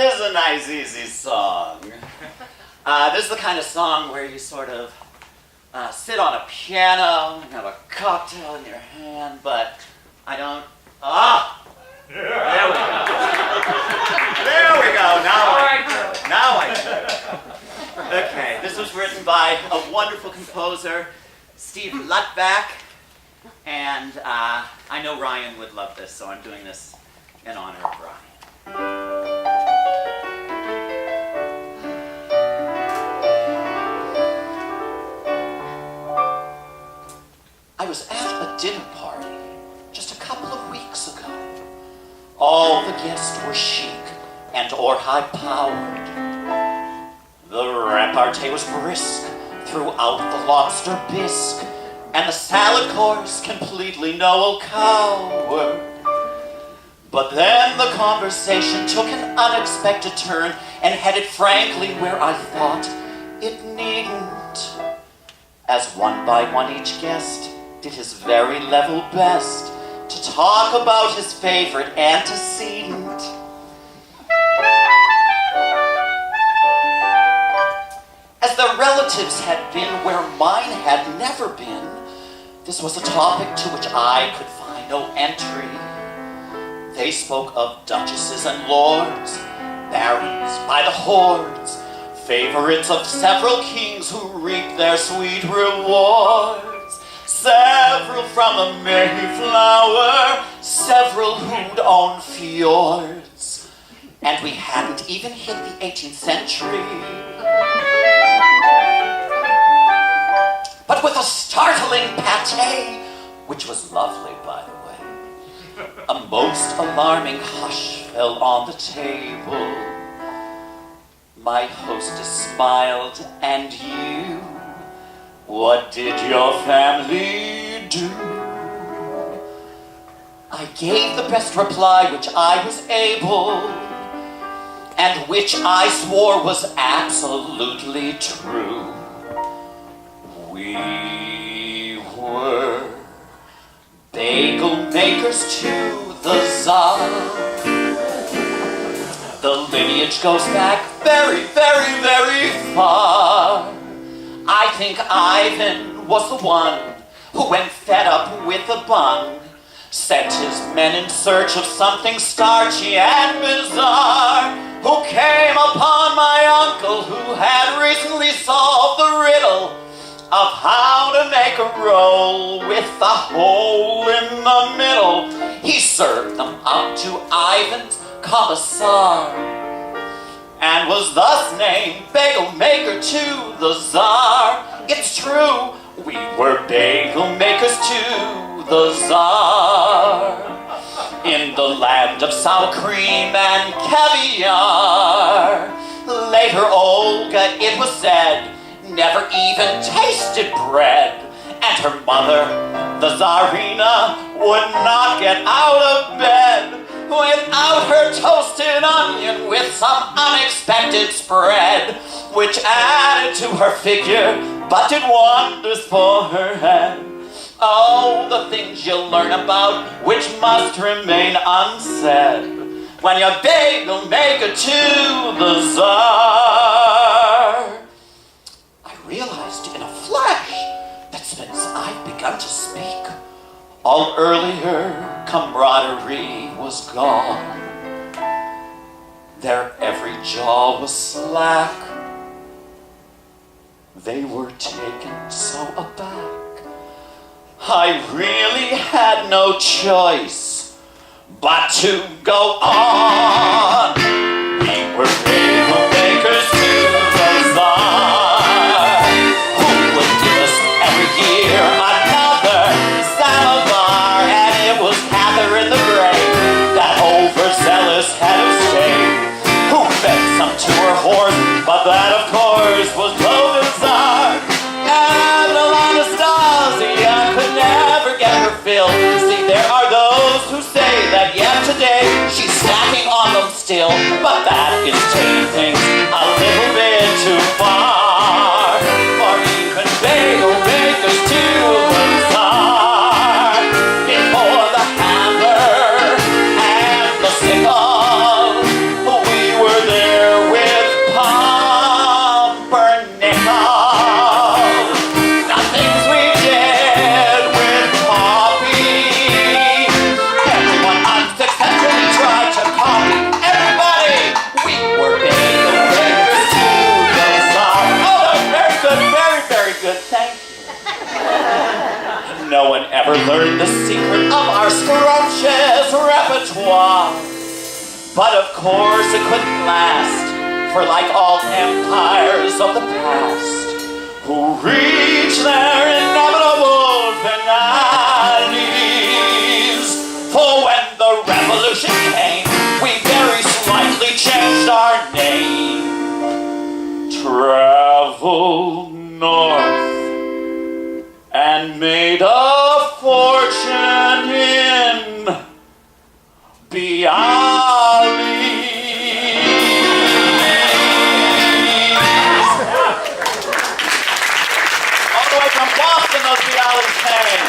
This is a nice, easy song. This is the kind of song where you sort of sit on a piano and have a cocktail in your hand, but I don't... There we go. There we go. Now I do. Okay, this was written by a wonderful composer, Steve Lutback, and I know Ryan would love this, so I'm doing this in honor of Ryan. I was at a dinner party just a couple of weeks ago. All the guests were chic and or high-powered. The repartee was brisk throughout the lobster bisque, and the salad course completely no coward. But then the conversation took an unexpected turn and headed frankly where I thought it needn't. As one by one each guest did his very level best to talk about his favorite antecedent. As their relatives had been where mine had never been, this was a topic to which I could find no entry. They spoke of duchesses and lords, barons by the hordes, favorites of several kings who reaped their sweet rewards. Several from the Mayflower, several who'd owned fjords. And we hadn't even hit the 18th century. But with a startling pate, which was lovely, by the way, a most alarming hush fell on the table. My hostess smiled, and you, what did your family do? I gave the best reply which I was able, and which I swore was absolutely true. We were bagel makers to the Tsar. The lineage goes back very, very, very far. I think Ivan was the one who, when fed up with the bun, sent his men in search of something starchy and bizarre, who came upon my uncle who had recently solved the riddle of how to make a roll with a hole in the middle. He served them up to Ivan's commissar, and was thus named Bagel Maker to the Tsar. It's true, we were bagel makers to the Tsar. In the land of sour cream and caviar. Later Olga, it was said, never even tasted bread. And her mother, the Tsarina, would not get out of bed without her toasted onion with some unexpected spread, which added to her figure, but did wonders for her head. Oh, the things you'll learn about, which must remain unsaid, when you bagel maker to the Tsar. I realized in a flash that since I've begun to speak, all earlier camaraderie was gone. Their every jaw was slack. They were taken so aback. I really had no choice but to go on. We were bagel makers to the Tsar, who would give us every year another samovar, and it was Catherine the Great, that overzealous head of state, who fed some to her horse, but that of course was low bizarre. And Anastasia could never get her fill. See, there are those who say that yet today she's snacking on them still, but that is taking things a little bit too far. For even bagel makers to the Tsar, before the hammer and the sickle, we were there. But of course it couldn't last, for like all empires of the past, who reach their inevitable finales. For when the revolution came, we very slightly changed our name. Traveled north and made a fortune in Bialy. All the way from Boston, those Bialys came.